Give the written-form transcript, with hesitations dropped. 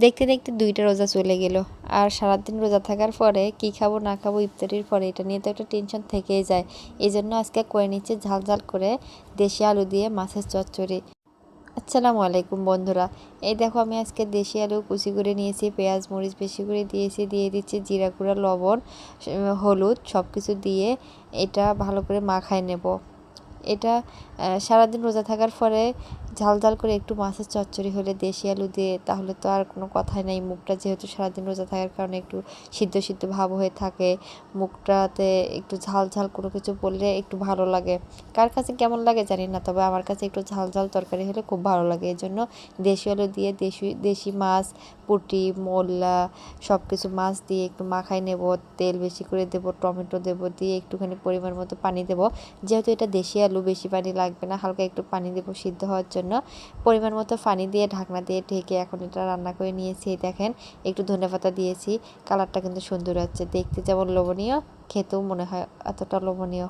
দেখতে দেখতে 2টা রোজা চলে গেল। আর সারাদিন রোজা থাকার পরে কি খাবো না খাবো ইফতারির পরে এটা নিয়ে তো একটা টেনশন থেকেই যায়। এই জন্য আজকে করে নিচ্ছে ঝাল ঝাল করে দেশি আলু দিয়ে মাছের চচ্চড়ি। আসসালামু আলাইকুম বন্ধুরা। এই দেখো আমি আজকে দেশি আলু কুচি করে নিয়েছি, পেঁয়াজ মরিচ বেশি করে দিয়েছি, দিয়ে দিচ্ছি জিরা গুঁড়া, লবণ, হলুদ সব কিছু দিয়ে এটা ভালো করে মাখায় নেব। এটা সারাদিন রোজা থাকার পরে ঝাল ঝাল করে একটু মাছের চচ্চড়ি হলে দেশি আলু দিয়ে, তাহলে তো আর কোনো কথাই নাই। মুখটা যেহেতু সারাদিন রোজা থাকার কারণে একটু সিদ্ধ সিদ্ধ ভাব হয়ে থাকে, মুখটাতে একটু ঝাল ঝাল কোনো কিছু বললে একটু ভালো লাগে। কার কাছে কেমন লাগে জানি না, তবে আমার কাছে একটু ঝাল ঝাল তরকারি হলে খুব ভালো লাগে। এই জন্য দেশি আলু দিয়ে দেশি দেশি মাছ, পুঁটি, মোল্লা সব কিছু মাছ দিয়ে একটু মাখাই নেব। তেল বেশি করে দেব, টমেটো দেব, দিয়ে একটুখানি পরিমাণ মতো পানি দেব। যেহেতু এটা দেশি আলু বেশি পানি লাগবে না, হালকা একটু পানি দেবো সিদ্ধ হওয়ার জন্য। পরিমাণ মতো পানি দিয়ে ঢাকনা দিয়ে ঢেকে এখন এটা রান্না করে নিয়েছি। দেখেন একটু ধনেপাতা দিয়েছি, কালারটা কিন্তু সুন্দর হচ্ছে। দেখতে যেমন লোভনীয়, খেতেও মনে হয় এতটা লোভনীয়।